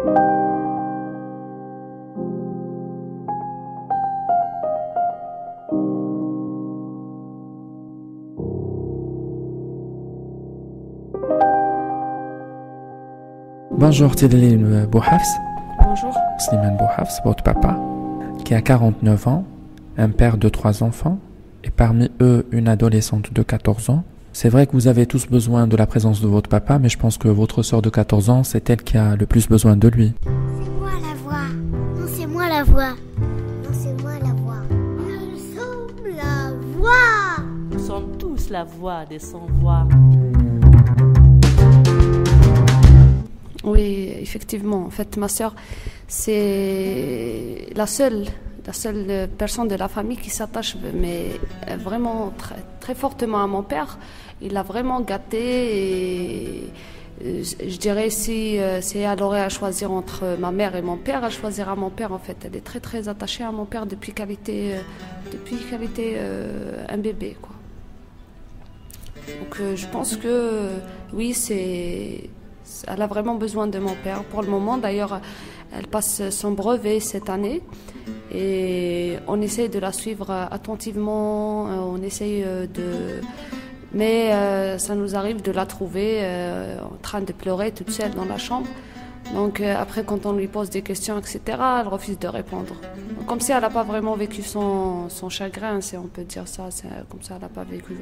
Bonjour Tidlil Bouhafs. Bonjour. Slimane Bouhafs, votre papa, qui a 49 ans, un père de 3 enfants, et parmi eux une adolescente de 14 ans. C'est vrai que vous avez tous besoin de la présence de votre papa, mais je pense que votre sœur de 14 ans, c'est elle qui a le plus besoin de lui. C'est moi la voix. Non, c'est moi la voix. Non, c'est moi la voix. Nous sommes la voix. Nous sommes tous la voix des sans-voix. Oui, effectivement. En fait, ma sœur, c'est la seule personne de la famille qui s'attache mais vraiment très, très fortement à mon père. Il l'a vraiment gâté et je dirais si elle aurait à choisir entre ma mère et mon père, elle choisira mon père en fait. Elle est très très attachée à mon père depuis qu'elle était un bébé, quoi. Donc je pense que oui, elle a vraiment besoin de mon père. Pour le moment, d'ailleurs, elle passe son brevet cette année et on essaye de la suivre attentivement. On essaye mais ça nous arrive de la trouver en train de pleurer toute seule dans la chambre. Donc après, quand on lui pose des questions, etc., elle refuse de répondre. Donc, comme si elle n'a pas vraiment vécu son chagrin, si on peut dire ça. Comme ça, elle n'a pas vécu.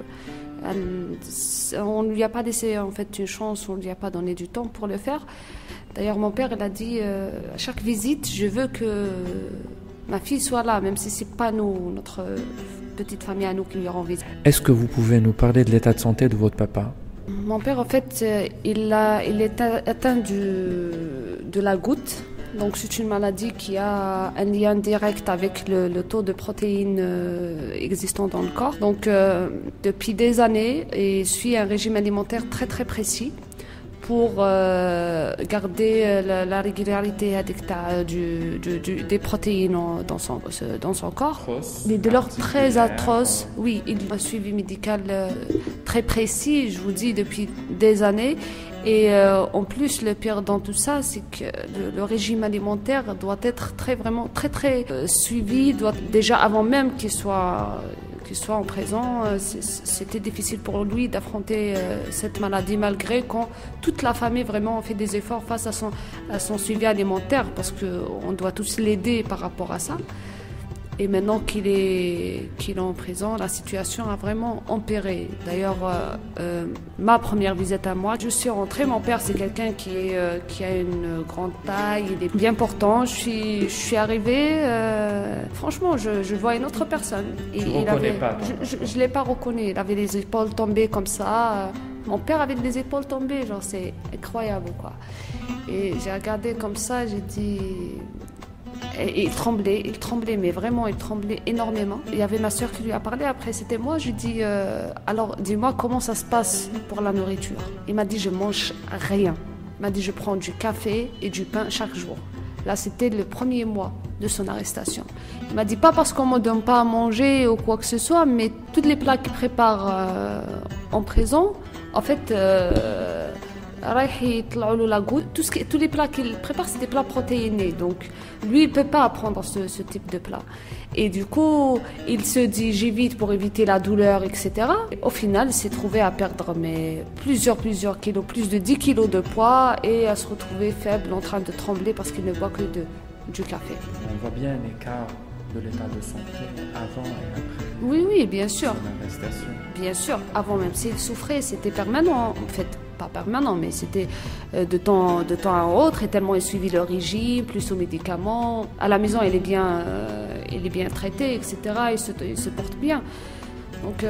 On ne lui a pas laissé en fait une chance, on ne lui a pas donné du temps pour le faire. D'ailleurs, mon père, il a dit à chaque visite, je veux que ma fille soit là, même si c'est pas nous, notre petite famille à nous qui lui rend visite. Est-ce que vous pouvez nous parler de l'état de santé de votre papa ? Mon père, en fait, il est atteint de la goutte. Donc, c'est une maladie qui a un lien direct avec le taux de protéines existant dans le corps. Donc, depuis des années, il suit un régime alimentaire très, très précis pour garder la régularité des protéines dans son corps. Mais de l'ordre très atroce. Oui, il a un suivi médical très précis, je vous dis, depuis des années. Et en plus, le pire dans tout ça, c'est que le régime alimentaire doit être vraiment très très suivi. Déjà avant même qu'il soit en présent, c'était difficile pour lui d'affronter cette maladie, malgré quand toute la famille vraiment fait des efforts face à son suivi alimentaire, parce qu'on doit tous l'aider par rapport à ça. Et maintenant qu'il est en prison, la situation a vraiment empiré. D'ailleurs, ma première visite à moi, je suis rentrée. Mon père, c'est quelqu'un qui a une grande taille, il est bien portant. Je suis arrivée, franchement, je vois une autre personne. Je ne reconnais pas. Je ne l'ai pas reconnu. Il avait les épaules tombées comme ça. Mon père avait les épaules tombées, genre c'est incroyable, quoi. Et j'ai regardé comme ça, j'ai dit... Et il tremblait, mais vraiment, il tremblait énormément. Il y avait ma soeur qui lui a parlé, après c'était moi, je lui ai dit, alors dis-moi comment ça se passe pour la nourriture. Il m'a dit, je mange rien. Il m'a dit, je prends du café et du pain chaque jour. Là, c'était le premier mois de son arrestation. Il m'a dit, pas parce qu'on ne me donne pas à manger ou quoi que ce soit, mais tous les plats qu'il prépare en prison, en fait... la goutte. Tous les plats qu'il prépare, c'est des plats protéinés. Donc, lui, il ne peut pas prendre ce type de plat. Et du coup, il se dit, j'évite pour éviter la douleur, etc. Et au final, il s'est trouvé à perdre plusieurs kilos, plus de 10 kilos de poids, et à se retrouver faible, en train de trembler parce qu'il ne boit que du café. On voit bien l'écart de l'état de santé avant et après. Oui, bien sûr. L'arrestation. Bien sûr. Avant, même s'il souffrait, c'était permanent, en fait. Pas permanent, mais c'était de temps à autre, et tellement il suivit le régime, plus aux médicaments. À la maison, il est bien traité, etc. Il se porte bien. Donc,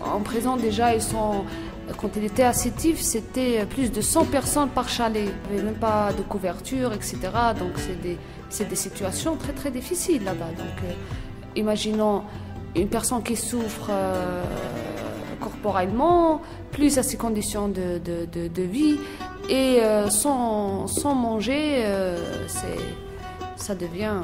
en prison, déjà, quand il était assétif, c'était plus de 100 personnes par chalet. Il n'y avait même pas de couverture, etc. Donc, c'est des situations très, très difficiles là-bas. Donc, imaginons une personne qui souffre corporellement, plus à ses conditions de vie, et sans manger, ça devient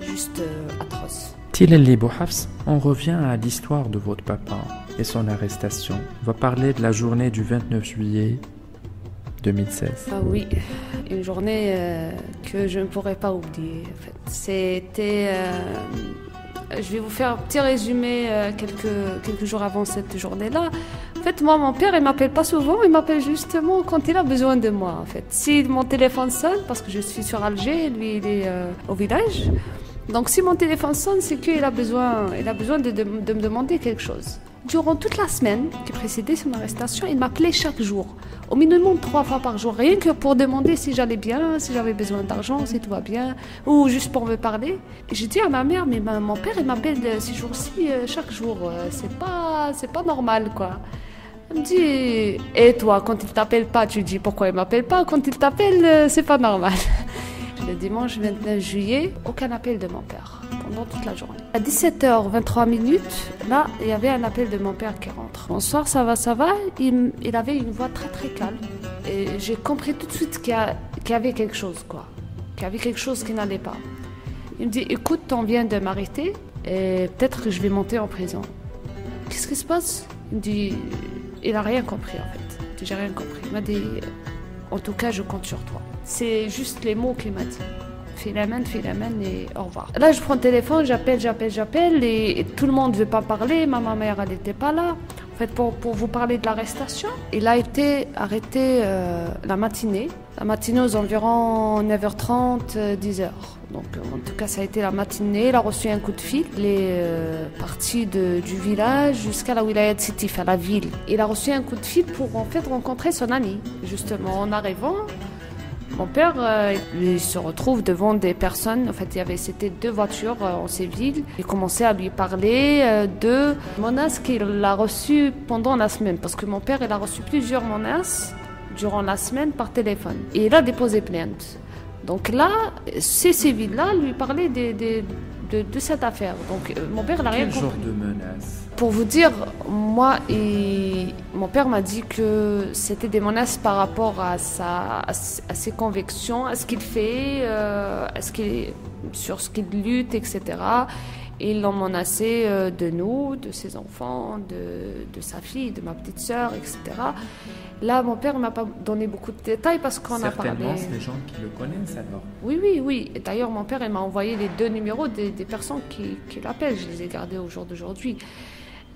juste atroce. Tidlil Bouhafs, on revient à l'histoire de votre papa et son arrestation. On va parler de la journée du 29 juillet 2016. Ah oui, une journée que je ne pourrais pas oublier. En fait. C'était... je vais vous faire un petit résumé quelques jours avant cette journée-là. En fait, moi, mon père, il m'appelle pas souvent, il m'appelle justement quand il a besoin de moi, en fait. Si mon téléphone sonne, parce que je suis sur Alger, lui, il est au village. Donc, si mon téléphone sonne, c'est qu'il a besoin de me demander quelque chose. Durant toute la semaine qui précédait son arrestation, il m'appelait chaque jour, au minimum 3 fois par jour, rien que pour demander si j'allais bien, si j'avais besoin d'argent, si tout va bien, ou juste pour me parler. Et j'ai dit à ma mère, mais mon père, il m'appelle ces jours-ci chaque jour, c'est pas normal, quoi. Elle me dit, et toi, quand il t'appelle pas, tu dis pourquoi il m'appelle pas, quand il t'appelle, c'est pas normal. Le dimanche 29 juillet, aucun appel de mon père pendant toute la journée. À 17h23, là, il y avait un appel de mon père qui rentre. Bonsoir, ça va. Il avait une voix très très calme. Et j'ai compris tout de suite qu'il y avait quelque chose, quoi. Qu'il y avait quelque chose qui n'allait pas. Il me dit, écoute, on vient de m'arrêter et peut-être que je vais monter en prison. Qu'est-ce qui se passe? Il me dit, il n'a rien compris en fait. Il dit, j'ai rien compris. Il m'a dit, en tout cas, je compte sur toi. C'est juste les mots qu'il m'a dit. Philamène et au revoir. Là, je prends le téléphone, j'appelle et tout le monde ne veut pas parler. Ma mère, elle n'était pas là. En fait, pour vous parler de l'arrestation, il a été arrêté la matinée aux environs 9h30, 10h. Donc, en tout cas, ça a été la matinée. Il a reçu un coup de fil. Il est parti du village jusqu'à la Wilayat Sétif, à la ville. Il a reçu un coup de fil pour en fait rencontrer son ami. Justement, en arrivant, mon père, il se retrouve devant des personnes. En fait, c'était 2 voitures en Séville. Il commençait à lui parler de menaces qu'il a reçues pendant la semaine. Parce que mon père, il a reçu plusieurs menaces durant la semaine par téléphone. Et il a déposé plainte. Donc là, ces civils-là lui parlaient de cette affaire. Donc mon père n'a rien compris. Quel genre de menaces? Pour vous dire, mon père m'a dit que c'était des menaces par rapport à ses convictions, à ce qu'il fait, sur ce qu'il lutte, etc. Et ils l'ont menacé de nous, de ses enfants, de sa fille, de ma petite sœur, etc. Là, mon père ne m'a pas donné beaucoup de détails parce qu'on a parlé... Certainement, c'est des gens qui le connaissent alors. Oui. Et d'ailleurs, mon père il m'a envoyé les 2 numéros des personnes qui l'appellent. Je les ai gardés au jour d'aujourd'hui.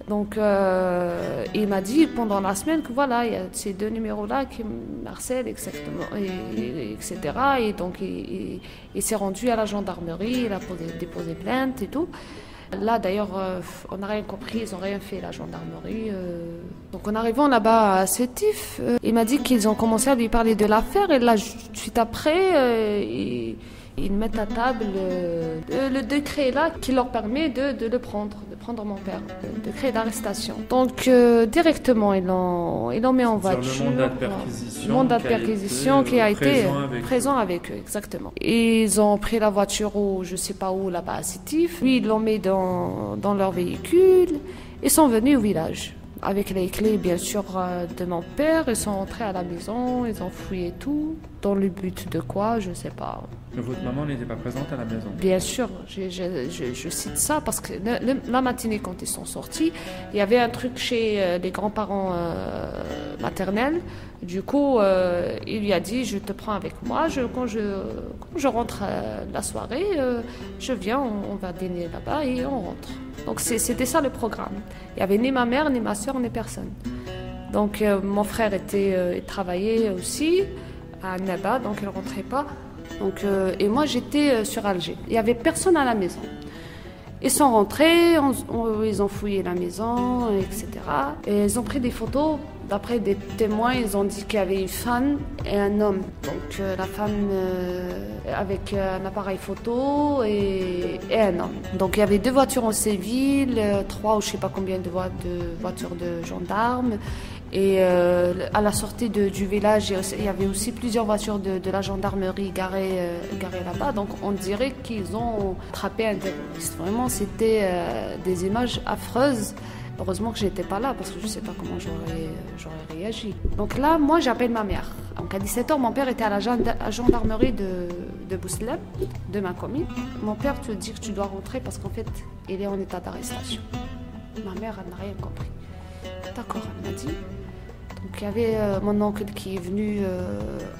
Donc, il m'a dit pendant la semaine que voilà, il y a ces 2 numéros-là qui me harcèlent, etc. Et donc, il s'est rendu à la gendarmerie, il a déposé plainte et tout. Là, d'ailleurs, on n'a rien compris, ils n'ont rien fait, la gendarmerie. Donc, en arrivant là-bas à Sétif, il m'a dit qu'ils ont commencé à lui parler de l'affaire. Et là, suite après, ils mettent à table le décret là qui leur permet de prendre mon père, le décret d'arrestation. Donc directement ils l'ont mis en voiture. Le mandat de perquisition qui a été présent avec eux, exactement. Et ils ont pris la voiture je sais pas où là-bas à Sétif. Puis ils l'ont mis dans leur véhicule et sont venus au village. Avec les clés, bien sûr, de mon père, ils sont rentrés à la maison, ils ont fouillé tout. Dans le but de quoi, je ne sais pas. Mais votre maman n'était pas présente à la maison? Bien sûr, je cite ça parce que la matinée, quand ils sont sortis, il y avait un truc chez les grands-parents maternels. Du coup, il lui a dit, je te prends avec moi. Quand je rentre la soirée, je viens, on va dîner là-bas et on rentre. Donc c'était ça le programme. Il n'y avait ni ma mère, ni ma soeur, ni personne. Donc mon frère travaillait aussi à Naba, donc il ne rentrait pas. Donc, et moi j'étais sur Alger. Il n'y avait personne à la maison. Ils sont rentrés, ils ont fouillé la maison, etc. Et ils ont pris des photos. D'après des témoins, ils ont dit qu'il y avait une femme et un homme. Donc la femme avec un appareil photo et un homme. Donc il y avait 2 voitures en Séville, 3 ou je ne sais pas combien de voitures de gendarmes. Et à la sortie du village, il y avait aussi plusieurs voitures de la gendarmerie garées là-bas. Donc on dirait qu'ils ont attrapé un terroriste. Vraiment, c'était des images affreuses. Heureusement que je n'étais pas là parce que je ne sais pas comment j'aurais réagi. Donc là, moi, j'appelle ma mère. Donc à 17h, mon père était à la gendarmerie de Bouslem, de ma commune. Mon père te dit que tu dois rentrer parce qu'en fait, il est en état d'arrestation. Ma mère, elle n'a rien compris. D'accord, elle m'a dit. Donc il y avait mon oncle qui est venu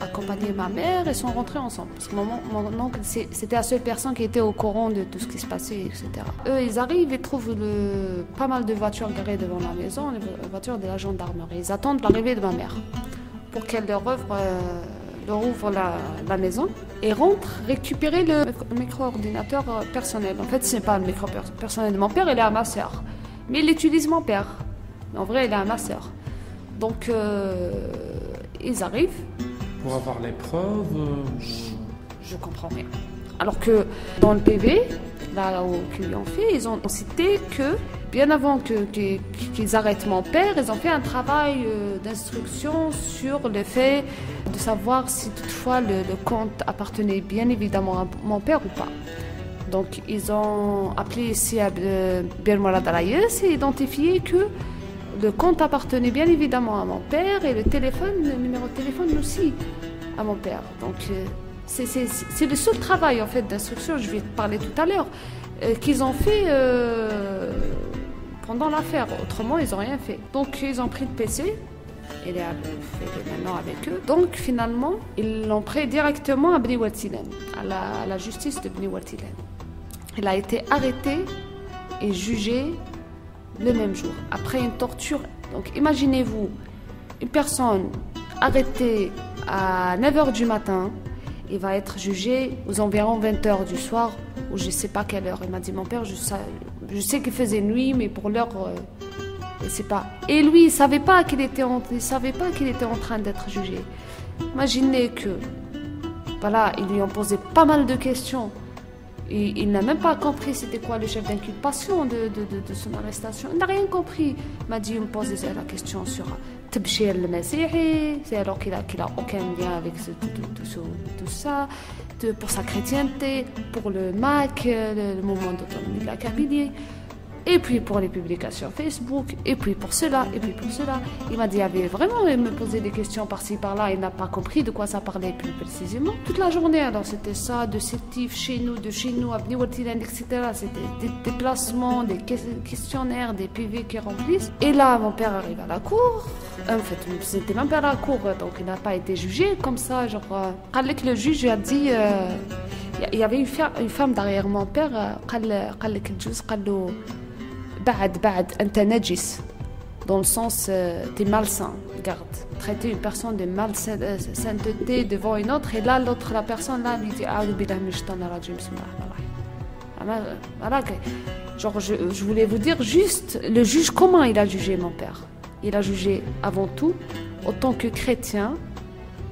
accompagner ma mère, et sont rentrés ensemble. Parce que mon oncle, c'était la seule personne qui était au courant de tout ce qui se passait, etc. Eux, ils arrivent et trouvent pas mal de voitures garées devant la maison, les voitures de la gendarmerie. Ils attendent l'arrivée de ma mère pour qu'elle leur ouvre la maison et rentre récupérer le micro-ordinateur personnel. En fait, ce n'est pas le micro personnel de mon père, il est à ma sœur. Mais il utilise mon père. En vrai, il est à ma sœur. Donc, ils arrivent. Pour avoir les preuves Je comprends rien. Alors que dans le PV, là où ils lui ont fait, ils ont cité que bien avant qu'ils arrêtent mon père, ils ont fait un travail d'instruction sur le fait de savoir si toutefois le compte appartenait bien évidemment à mon père ou pas. Donc ils ont appelé ici à Bir Mourad Al Ayes et identifié que le compte appartenait bien évidemment à mon père et le numéro de téléphone aussi à mon père. Donc c'est le seul travail en fait d'instruction, je vais te parler tout à l'heure, qu'ils ont fait pendant l'affaire. Autrement, ils n'ont rien fait. Donc ils ont pris le PC, il est fait maintenant avec eux. Donc finalement, ils l'ont pris directement à Bni Ouattinen, à la justice de Bni Ouattinen. Il a été arrêté et jugé le même jour, après une torture. Donc imaginez-vous, une personne arrêtée à 9h du matin, il va être jugé aux environs 20h du soir, ou je ne sais pas quelle heure. Il m'a dit, mon père, je sais qu'il faisait nuit, mais pour l'heure, je ne sais pas. Et lui, il ne savait pas qu'il était en train d'être jugé. Imaginez que, voilà, ils lui ont posé pas mal de questions. Et il n'a même pas compris c'était quoi le chef d'inculpation de son arrestation. Il n'a rien compris. Il m'a dit, il me posait la question sur Tabshir al-Masihi, c'est alors qu'il a aucun lien avec tout ça, pour sa chrétienté, pour le MAC, le mouvement d'autonomie de la Kabylie, et puis pour les publications Facebook, et puis pour cela, et puis pour cela. Il m'a dit, il me posait des questions par-ci, par-là, il n'a pas compris de quoi ça parlait plus précisément. Toute la journée, alors c'était ça, de Sétif, de chez nous, à Bni Ouattinen, etc. C'était des déplacements, des questionnaires, des PV qui remplissent. Et là, mon père arrive à la cour. En fait, c'était même pas à la cour, donc il n'a pas été jugé comme ça, genre... Avec le juge, a dit... Il y avait une femme derrière mon père, dans le sens t'es malsain, regarde, traiter une personne de malsainteté devant une autre, et là la personne là lui dit voilà, genre je voulais vous dire juste le juge, comment il a jugé mon père. Il a jugé avant tout autant que chrétien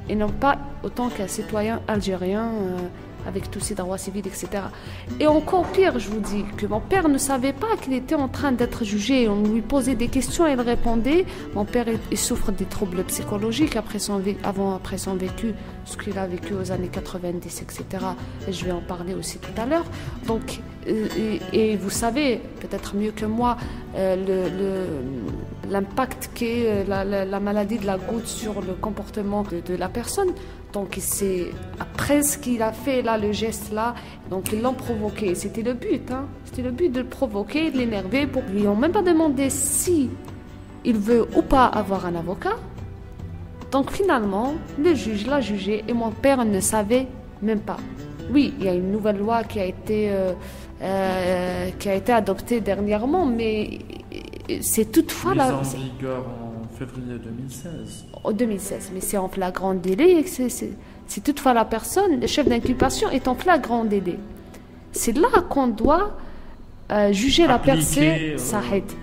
et non pas autant qu'un citoyen algérien avec tous ses droits civils, etc. Et encore pire, je vous dis, que mon père ne savait pas qu'il était en train d'être jugé. On lui posait des questions et il répondait. Mon père, il souffre des troubles psychologiques après son vécu, ce qu'il a vécu aux années 90, etc. Et je vais en parler aussi tout à l'heure. Donc, et vous savez, peut-être mieux que moi, l'impact qu'est la maladie de la goutte sur le comportement de la personne. Donc c'est après ce qu'il a fait là, le geste là, donc ils l'ont provoqué. C'était le but, hein. C'était le but de le provoquer, de l'énerver. Ils n'ont même pas demandé si il veut ou pas avoir un avocat. Donc finalement, le juge l'a jugé et mon père ne savait même pas. Oui, il y a une nouvelle loi qui a été adoptée dernièrement, mais c'est toutefois la... en vigueur en février 2016. En 2016, mais c'est en flagrant délai. C'est toutefois la personne, le chef d'inculpation est en flagrant délai. C'est là qu'on doit juger la personne,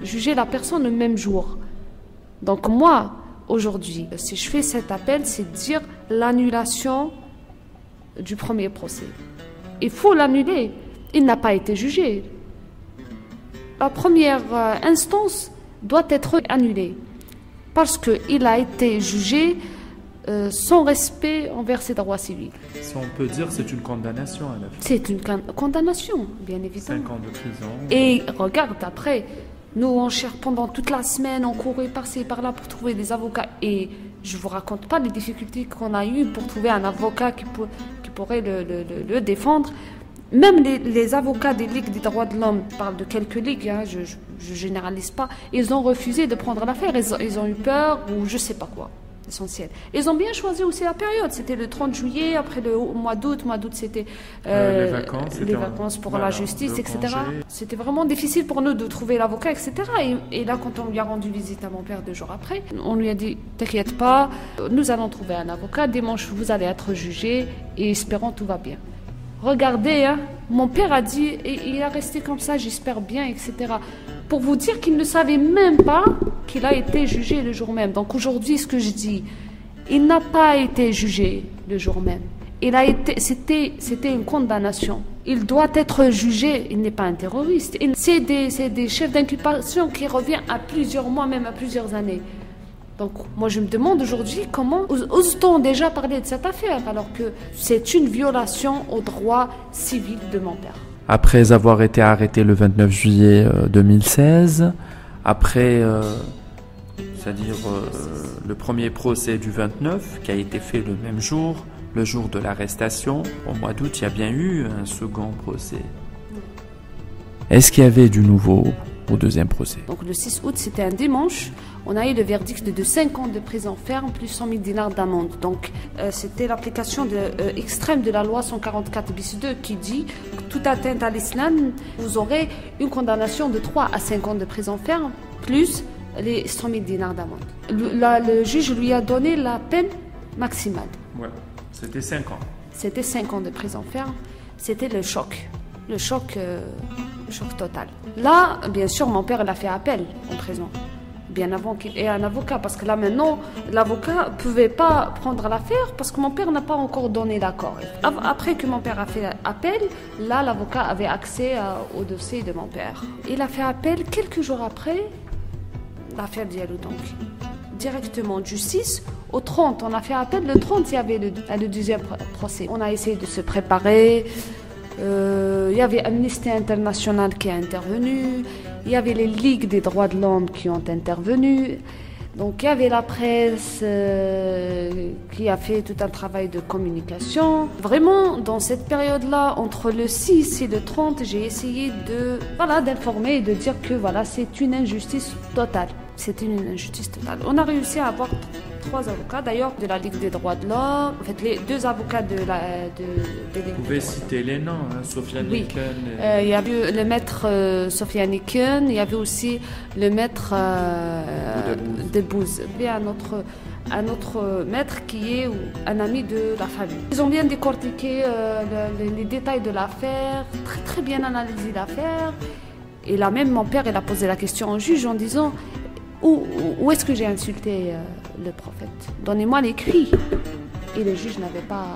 juger la personne le même jour. Donc moi, aujourd'hui, si je fais cet appel, c'est dire l'annulation du premier procès. Il faut l'annuler. Il n'a pas été jugé. La première instance doit être annulée parce qu'il a été jugé sans respect envers ses droits civils. Si on peut dire, c'est une condamnation à la vie. C'est une condamnation, bien évidemment. 5 ans de prison. Et regarde, après, nous, on cherche pendant toute la semaine, on courait par-ci et par-là pour trouver des avocats. Et je ne vous raconte pas les difficultés qu'on a eues pour trouver un avocat qui pourrait le défendre. Même les avocats des ligues des droits de l'homme, je parle de quelques ligues, hein, je généralise pas, ils ont refusé de prendre l'affaire, ils ont eu peur ou je sais pas quoi. Essentiel. Ils ont bien choisi aussi la période. C'était le 30 juillet, après le mois d'août. Mois d'août, c'était les vacances pour la justice, etc. C'était vraiment difficile pour nous de trouver l'avocat, etc. Et là, quand on lui a rendu visite à mon père 2 jours après, on lui a dit, t'inquiète pas, nous allons trouver un avocat. Dimanche, vous allez être jugé et espérons tout va bien. Regardez, hein, mon père a dit, et il a resté comme ça, j'espère bien, etc. Pour vous dire qu'il ne savait même pas qu'il a été jugé le jour même. Donc aujourd'hui, ce que je dis, il n'a pas été jugé le jour même. C'était une condamnation. Il doit être jugé, il n'est pas un terroriste. C'est des chefs d'inculpation qui reviennent à plusieurs mois, même à plusieurs années. Donc moi je me demande aujourd'hui comment ose-t-on déjà parler de cette affaire alors que c'est une violation aux droits civils de mon père. Après avoir été arrêté le 29 juillet 2016, après, c'est-à-dire le premier procès du 29 qui a été fait le même jour, le jour de l'arrestation, au mois d'août, il y a bien eu un second procès. Est-ce qu'il y avait du nouveau au deuxième procès? Donc le 6 août, c'était un dimanche. On a eu le verdict de 5 ans de prison ferme plus 100 000 dinars d'amende. Donc c'était l'application extrême de la loi 144 bis 2 qui dit que toute atteinte à l'islam, vous aurez une condamnation de 3 à 5 ans de prison ferme plus les 100 000 dinars d'amende. Le juge lui a donné la peine maximale. Ouais, c'était 5 ans. C'était 5 ans de prison ferme. C'était le choc. Le choc total. Là, bien sûr, mon père l'a fait appel en prison. Bien avant qu'il ait un avocat, parce que là maintenant, l'avocat ne pouvait pas prendre l'affaire parce que mon père n'a pas encore donné l'accord. Après que mon père a fait appel, là l'avocat avait accès au dossier de mon père. Il a fait appel quelques jours après l'affaire Diallo donc. Directement du 6 au 30, on a fait appel. Le 30, il y avait le deuxième procès. On a essayé de se préparer. Il y avait Amnesty International qui a intervenu, il y avait les ligues des droits de l'homme qui ont intervenu, donc il y avait la presse qui a fait tout un travail de communication. Vraiment, dans cette période-là, entre le 6 et le 30, j'ai essayé d'informer et de dire que c'est une injustice totale. C'était une injustice totale. On a réussi à avoir 3 avocats, d'ailleurs, de la Ligue des droits de l'homme. En fait, les 2 avocats de la Ligue. Vous pouvez citer les noms, hein, Sophia Niken. Oui. Il y avait le maître Sophia Niken, il y avait aussi le maître Debouze. Il y a un autre maître qui est un ami de la famille. Ils ont bien décortiqué les détails de l'affaire, très très bien analysé l'affaire. Et là même, mon père, il a posé la question au juge en disant où est-ce que j'ai insulté le prophète? Donnez-moi l'écrit. Et le juge n'avait pas...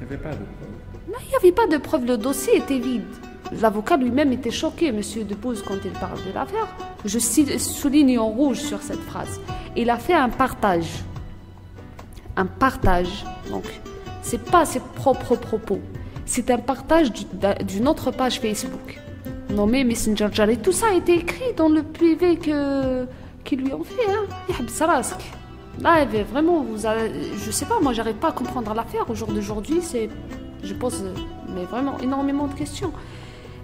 Il n'y avait pas de preuve. Non, il n'y avait pas de preuve. Le dossier était vide. L'avocat lui-même était choqué, monsieur Debouze, quand il parle de l'affaire. Je souligne en rouge sur cette phrase. Il a fait un partage. Un partage. Donc, ce n'est pas ses propres propos. C'est un partage d'une autre page Facebook. Nommé Messenger Jar. Tout ça a été écrit dans le privé qu'ils lui ont fait. Là, vraiment, je sais pas, moi, j'arrive pas à comprendre l'affaire. Au jour d'aujourd'hui, je pose vraiment énormément de questions.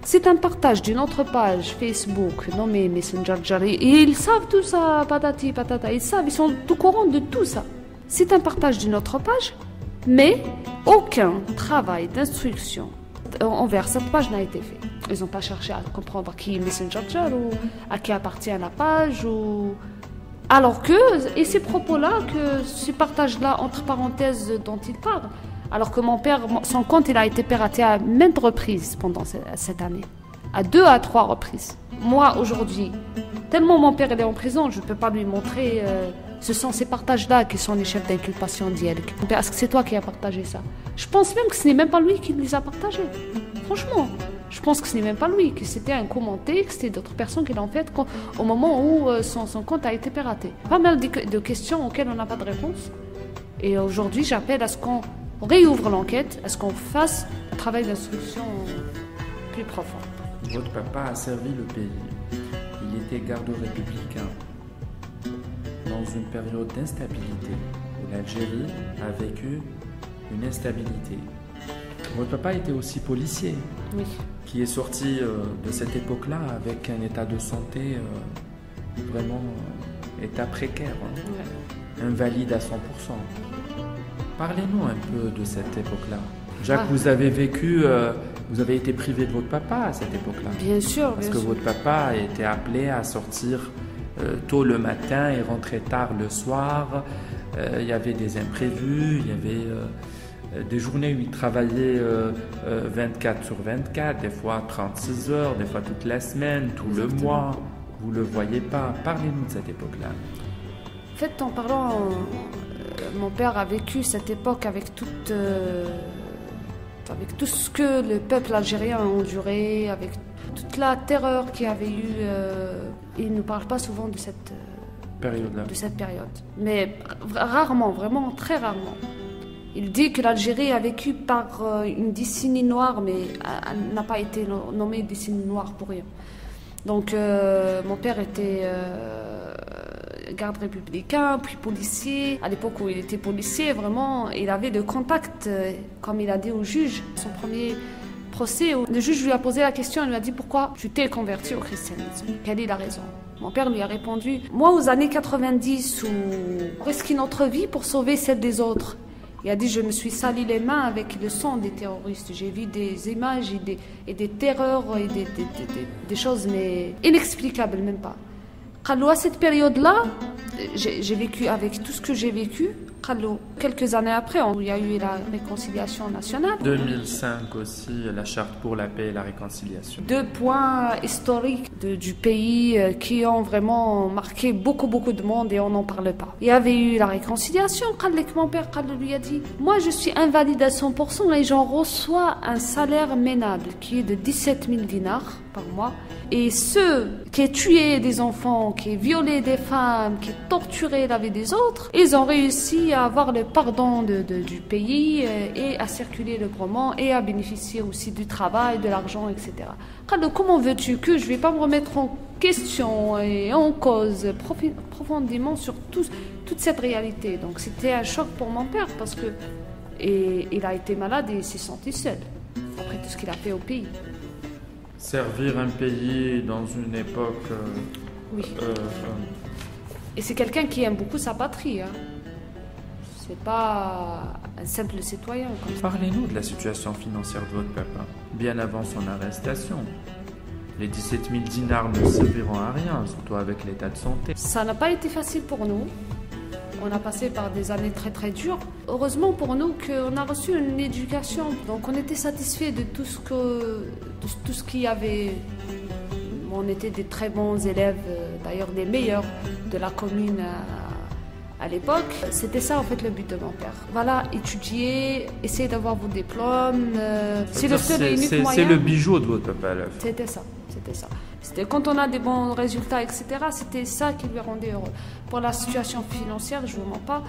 C'est un partage d'une autre page Facebook nommée Messenger Jar. Et ils savent tout ça, patati patata. Ils sont au courant de tout ça. C'est un partage d'une autre page, mais aucun travail d'instruction envers cette page n'a été fait. Ils n'ont pas cherché à comprendre qui est Messenger Jar ou à qui appartient la page. Alors que, et ces propos-là, ce partage-là, entre parenthèses, dont il parle, alors que mon père, son compte, il a été piraté à maintes reprises pendant cette année. À 2 à 3 reprises. Moi, aujourd'hui, tellement mon père il est en prison, je ne peux pas lui montrer... ce sont ces partages-là qui sont les chefs d'inculpation d'IELC. Est-ce que c'est toi qui as partagé ça? Je pense même que ce n'est même pas lui qui les a partagés. Franchement, je pense que ce n'est même pas lui, que c'était un commenté, que c'était d'autres personnes qui l'ont fait au moment où son compte a été piraté. Pas mal de questions auxquelles on n'a pas de réponse. Et aujourd'hui, j'appelle à ce qu'on réouvre l'enquête, à ce qu'on fasse un travail d'instruction plus profond. Votre papa a servi le pays. Il était garde républicain. Dans une période d'instabilité où l'Algérie a vécu une instabilité. Votre papa était aussi policier, Oui. qui est sorti de cette époque-là avec un état de santé vraiment état précaire, hein, Ouais. invalide à 100%. Parlez-nous un peu de cette époque-là. Jacques, Ah. vous avez vécu, vous avez été privé de votre papa à cette époque-là. Bien sûr, Parce bien que sûr. votre papa était appelé à sortir tôt le matin et rentrer tard le soir. Il y avait des imprévus, il y avait des journées où il travaillait 24 sur 24, des fois 36 heures, des fois toute la semaine, tout le Exactement. mois. Vous ne le voyez pas. Parlez-nous de cette époque-là. En fait, en parlant, mon père a vécu cette époque avec avec tout ce que le peuple algérien a enduré, avec toute la terreur qu'il y avait eu. Il ne parle pas souvent de cette Période-là. période. Mais rarement, vraiment très rarement. Il dit que l'Algérie a vécu par une décennie noire, mais elle n'a pas été nommée décennie noire pour rien. Donc mon père était garde républicain, puis policier. À l'époque où il était policier, vraiment, il avait de contacts, comme il a dit au juge. Son premier procès, le juge lui a posé la question, il lui a dit pourquoi tu t'es converti au christianisme. Quelle est la raison? Mon père lui a répondu, moi aux années 90 où on risquait notre vie pour sauver celle des autres. Il a dit, je me suis sali les mains avec le sang des terroristes. J'ai vu des images et des terreurs et des choses mais inexplicables même pas. À cette période-là, j'ai vécu avec tout ce que j'ai vécu. Quelques années après, il y a eu la réconciliation nationale. 2005 aussi, la charte pour la paix et la réconciliation. 2 points historiques du pays qui ont vraiment marqué beaucoup de monde et on n'en parle pas. Il y avait eu la réconciliation. Mon père lui a dit, moi je suis invalide à 100% et j'en reçois un salaire ménable qui est de 17 000 dinars par mois. Et ceux qui ont tué des enfants, qui ont violé des femmes, qui ont torturé la vie des autres, ils ont réussi à avoir le pardon du pays et à circuler librement et à bénéficier aussi du travail, de l'argent, etc. Comment veux-tu que je ne vais pas me remettre en question et en cause profondément sur toute cette réalité? Donc c'était un choc pour mon père parce que il a été malade et il s'est senti seul après tout ce qu'il a fait au pays. Servir un pays dans une époque... Oui. Et c'est quelqu'un qui aime beaucoup sa patrie. Hein. C'est pas un simple citoyen. Comme ça. Parlez-nous de la situation financière de votre papa, bien avant son arrestation. Les 17 000 dinars ne serviront à rien, surtout avec l'état de santé. Ça n'a pas été facile pour nous. On a passé par des années très dures. Heureusement pour nous qu'on a reçu une éducation. Donc on était satisfait de tout ce qu'il y avait. On était des très bons élèves, d'ailleurs des meilleurs de la commune à l'époque. C'était ça en fait le but de mon père. Voilà, étudier, essayer d'avoir vos diplômes. C'est le seul et unique moyen. C'est le bijou de votre papa là. C'était ça. C'était quand on a des bons résultats, etc. C'était ça qui lui rendait heureux. Pour la situation financière, je ne vous mens pas,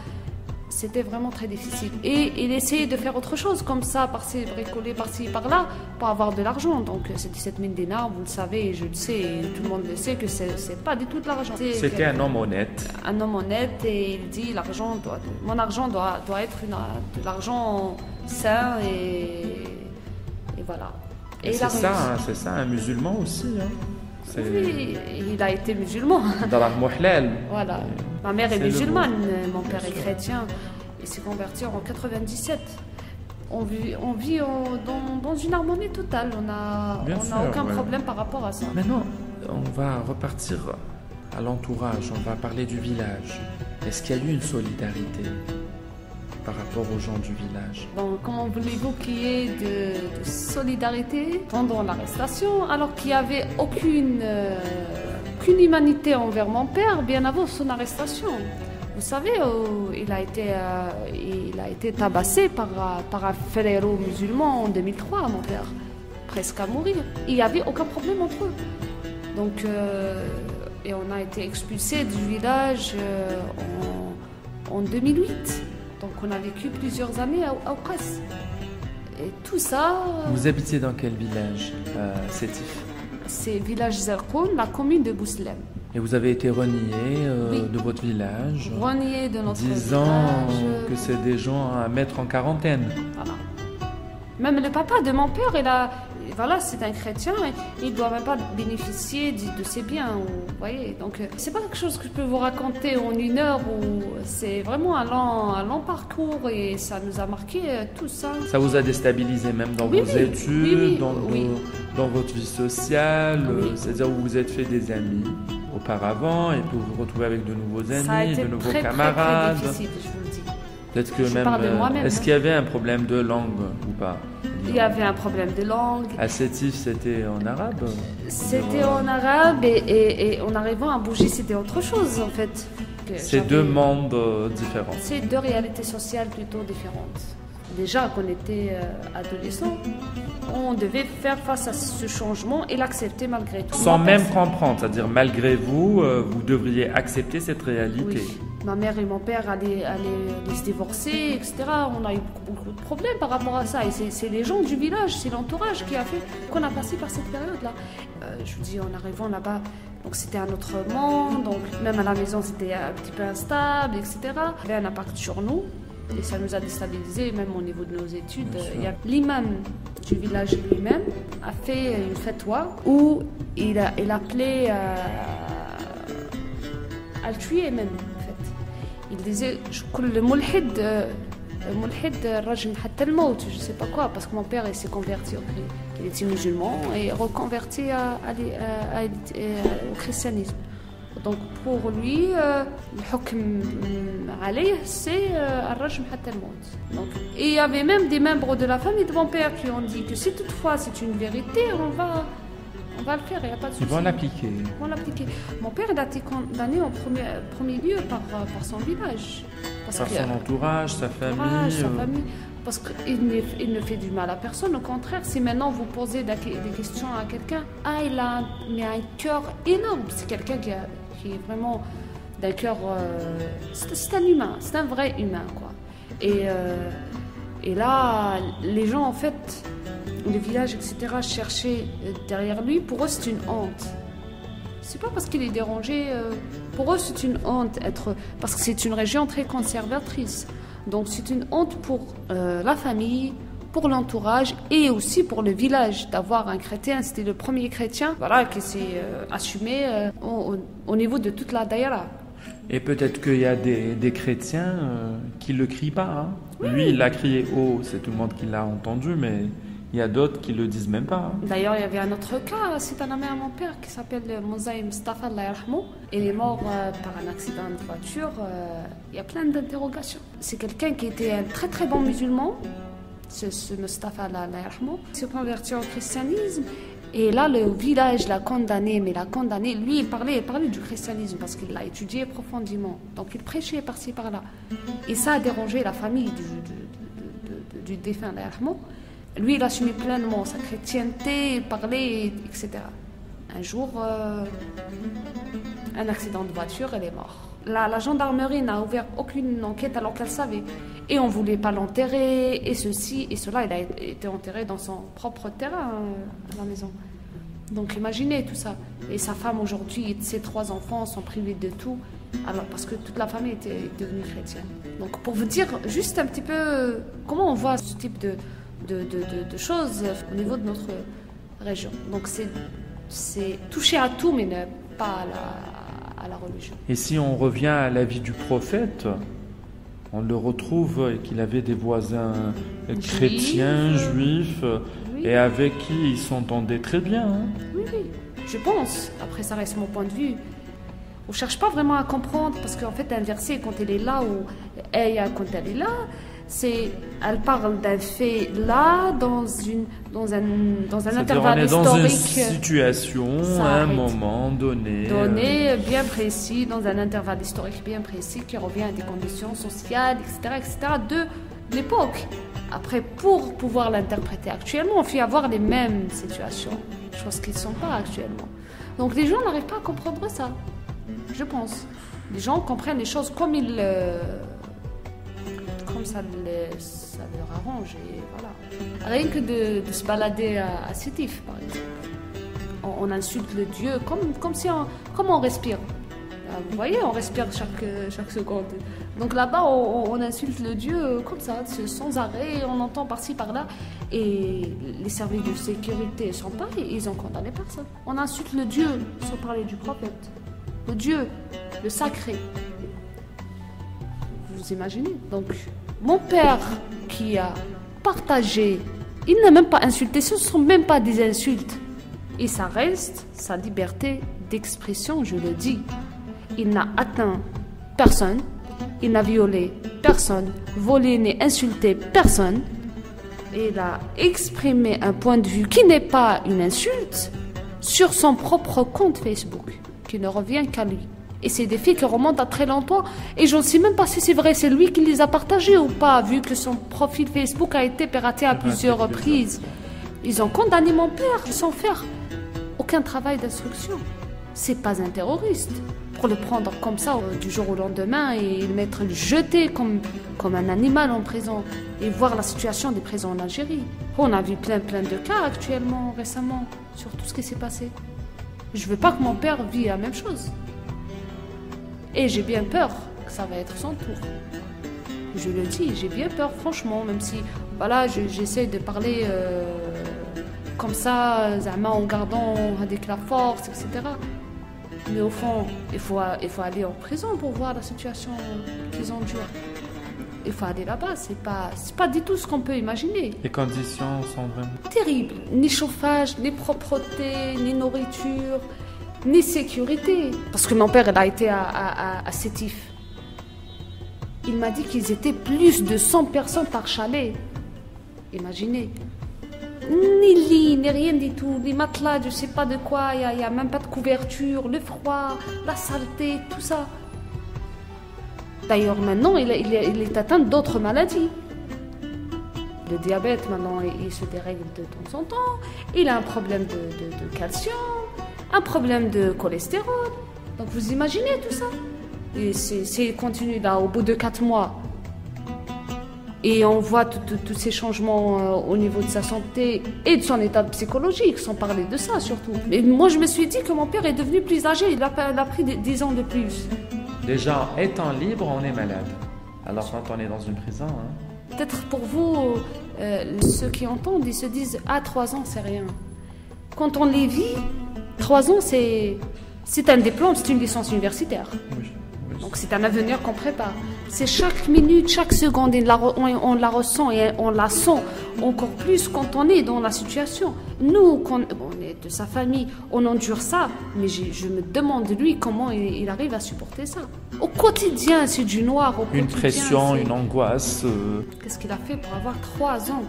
c'était vraiment très difficile. Et il essayait de faire autre chose, comme ça, bricoler par-ci, par-là, pour avoir de l'argent. Donc, ces 17 000 dinars, vous le savez, et je le sais, et tout le monde le sait, que c'est pas du tout de l'argent. C'était un homme honnête. Un homme honnête, et il dit, mon argent doit être de l'argent sain, et voilà. Et c'est ça, un musulman aussi. Hein. Oui, il a été musulman. Darar Mouhlal. Voilà. Ma mère est musulmane, mon père est chrétien. Il s'est converti en 97. On vit dans une harmonie totale. On n'a aucun problème par rapport à ça. Maintenant, on va repartir à l'entourage. On va parler du village. Est-ce qu'il y a eu une solidarité par rapport aux gens du village? Donc, comment voulez-vous qu'il y ait de solidarité pendant l'arrestation, alors qu'il n'y avait aucune humanité envers mon père bien avant son arrestation? Vous savez, il a été tabassé par un frérot musulman en 2003, mon père, presque à mourir. Il n'y avait aucun problème entre eux. Donc, et on a été expulsés du village en 2008. Donc on a vécu plusieurs années à Ouqas. Et tout ça... Vous habitez dans quel village, Sétif? C'est village Zerkoun, la commune de Bouslem. Et vous avez été renié Oui. de votre village, Renié de notre disant village. que c'est des gens à mettre en quarantaine. Voilà. Même le papa de mon père, voilà, c'est un chrétien, il ne doit même pas bénéficier de ses biens. Vous voyez, donc c'est pas quelque chose que je peux vous raconter en 1 heure. C'est vraiment un long parcours et ça nous a marqué tous. Hein. Ça vous a déstabilisé même dans vos études, dans votre vie sociale, c'est-à-dire où vous êtes fait des amis auparavant et puis vous vous retrouvez avec de nouveaux amis, de nouveaux camarades. Très difficile, je vous le dis. Peut-être que même. Est-ce qu'il y avait un problème de langue ou pas? Il y avait un problème de langue. À Sétif, c'était en arabe? C'était en arabe et en arrivant à Bougie, c'était autre chose en fait. C'est 2 mondes différents. C'est 2 réalités sociales plutôt différentes. Déjà, quand on était adolescent, on devait faire face à ce changement et l'accepter malgré tout. Sans même comprendre, c'est-à-dire malgré vous, vous devriez accepter cette réalité. Oui. Ma mère et mon père allaient se divorcer, etc. On a eu beaucoup de problèmes par rapport à ça. Et c'est les gens du village, c'est l'entourage qui a fait qu'on a passé par cette période-là. Je vous dis, en arrivant là-bas, donc c'était un autre monde, donc même à la maison c'était un petit peu instable, etc. Ça avait un impact sur nous et ça nous a déstabilisés, même au niveau de nos études. L'imam du village lui-même a fait une fatwa où il appelait à le tuer même. Il disait le mulhid rajm hatta al-maut, je ne sais pas quoi, parce que mon père il s'est converti il était musulman et reconverti au christianisme. Donc pour lui, le hukm alayh, c'est al-rajm hatta al-maut. Et il y avait même des membres de la famille de mon père qui ont dit que si toutefois c'est une vérité, on va le faire, il n'y a pas de souci. Ils vont l'appliquer. Mon père a été condamné en premier lieu par son village. Par son entourage, sa famille. Parce qu'il ne fait du mal à personne. Au contraire, si maintenant vous posez des questions à quelqu'un, il a un cœur énorme. C'est quelqu'un qui est vraiment d'un cœur... c'est un humain, c'est un vrai humain, quoi. Et là, les gens, en fait... le village, etc., cherchaient derrière lui. Pour eux, c'est une honte. C'est pas parce qu'il est dérangé. Pour eux, c'est une honte parce que c'est une région très conservatrice. Donc, c'est une honte pour la famille, pour l'entourage et aussi pour le village d'avoir un chrétien. C'était le premier chrétien, voilà, qui s'est assumé au niveau de toute la daïra. Et peut-être qu'il y a des chrétiens qui le crient pas. Hein. Oui. Lui, il l'a crié haut. C'est tout le monde qui l'a entendu, mais il y a d'autres qui le disent même pas. Hein. D'ailleurs, il y avait un autre cas, c'est un ami à mon père qui s'appelle Mozaï Mustafa Allah yarhamou. Il est mort par un accident de voiture. Il y a plein d'interrogations. C'est quelqu'un qui était un très très bon musulman, ce Mustafa Allah yarhamou. Il s'est converti au christianisme. Et là, le village l'a condamné, lui, il parlait du christianisme parce qu'il l'a étudié profondément. Donc, il prêchait par-ci, par-là. Et ça a dérangé la famille du défunt Allah yarhamou. Lui, il assumait pleinement sa chrétienté, il parlait, etc. Un jour, un accident de voiture, elle est morte. La gendarmerie n'a ouvert aucune enquête alors qu'elle savait. Et on ne voulait pas l'enterrer, et ceci, et cela. Il a été enterré dans son propre terrain à la maison. Donc imaginez tout ça. Et sa femme aujourd'hui, et ses 3 enfants sont privés de tout, alors, parce que toute la famille était devenue chrétienne. Donc pour vous dire juste un petit peu comment on voit ce type de choses au niveau de notre région. Donc c'est toucher à tout, mais pas à la religion. Et si on revient à la vie du prophète, on le retrouve qu'il avait des voisins chrétiens, juifs, oui. Et avec qui il s'entendait très bien. Hein. Oui, je pense. Après, ça reste mon point de vue. On ne cherche pas vraiment à comprendre, parce qu'en fait, un verset, quand elle est là, ou Aya, quand elle est là, elle parle d'un fait là, dans un intervalle historique. Dans une situation, à un moment donné. Bien précis, dans un intervalle historique bien précis, qui revient à des conditions sociales, etc. de l'époque. Après, pour pouvoir l'interpréter actuellement, il faut y avoir les mêmes situations, chose qu'ils ne sont pas actuellement. Donc les gens n'arrivent pas à comprendre ça, je pense. Les gens comprennent les choses comme ça leur arrange, et voilà. Rien que de se balader à Sétif, par exemple. On insulte le Dieu comme on respire. Vous voyez, on respire chaque seconde. Donc là-bas, on insulte le Dieu comme ça, sans arrêt, on entend par-ci, par-là. Et les services de sécurité sont pareils, ils ont condamné personne. On insulte le Dieu sans parler du prophète. Le Dieu, le sacré. Vous imaginez? Donc, mon père qui a partagé, il n'a même pas insulté, ce ne sont même pas des insultes. Et ça reste sa liberté d'expression, je le dis. Il n'a atteint personne, il n'a violé personne, volé ni insulté personne. Et il a exprimé un point de vue qui n'est pas une insulte sur son propre compte Facebook, qui ne revient qu'à lui. Et c'est des faits qui remontent à très longtemps. Et je ne sais même pas si c'est vrai, c'est lui qui les a partagés ou pas, vu que son profil Facebook a été piraté à plusieurs reprises. Ils ont condamné mon père sans faire aucun travail d'instruction. C'est pas un terroriste. Pour le prendre comme ça du jour au lendemain et le jeter comme un animal en prison et voir la situation des prisons en Algérie. On a vu plein de cas actuellement, récemment, sur tout ce qui s'est passé. Je veux pas que mon père vive la même chose. Et j'ai bien peur que ça va être son tour. Je le dis, j'ai bien peur, franchement, même si, voilà, j'essaie de parler comme ça, en gardant avec la force, etc. Mais au fond, il faut aller en prison pour voir la situation qu'ils endurent. Il faut aller là-bas, c'est pas du tout ce qu'on peut imaginer. Les conditions sont vraiment terribles. Ni chauffage, ni propreté, ni nourriture, ni sécurité. Parce que mon père, il a été à Sétif. Il m'a dit qu'ils étaient plus de 100 personnes par chalet. Imaginez. Ni lit, ni rien du tout, ni matelas, je sais pas de quoi, il n'y a même pas de couverture, le froid, la saleté, tout ça. D'ailleurs, maintenant, il est atteint d'autres maladies. Le diabète, maintenant, il se dérègle de temps en temps. Il a un problème de calcium, un problème de cholestérol. Donc, vous imaginez tout ça? Et s'il continue là, au bout de 4 mois, et on voit tous ces changements au niveau de sa santé et de son état psychologique, sans parler de ça surtout. Mais moi, je me suis dit que mon père est devenu plus âgé, il a pris 10 ans de plus. Déjà, étant libre, on est malade. Alors quand on est dans une prison... Peut-être pour vous, ceux qui entendent, ils se disent « Ah, 3 ans, c'est rien ». Quand on les vit, 3 ans, c'est un diplôme, c'est une licence universitaire. Oui. Donc c'est un avenir qu'on prépare. C'est chaque minute, chaque seconde, on la ressent et on la sent encore plus quand on est dans la situation. Nous, on est de sa famille, on endure ça, mais je me demande lui comment il arrive à supporter ça. Au quotidien, c'est du noir. Une pression, une angoisse. Qu'est-ce qu'il a fait pour avoir 3 ans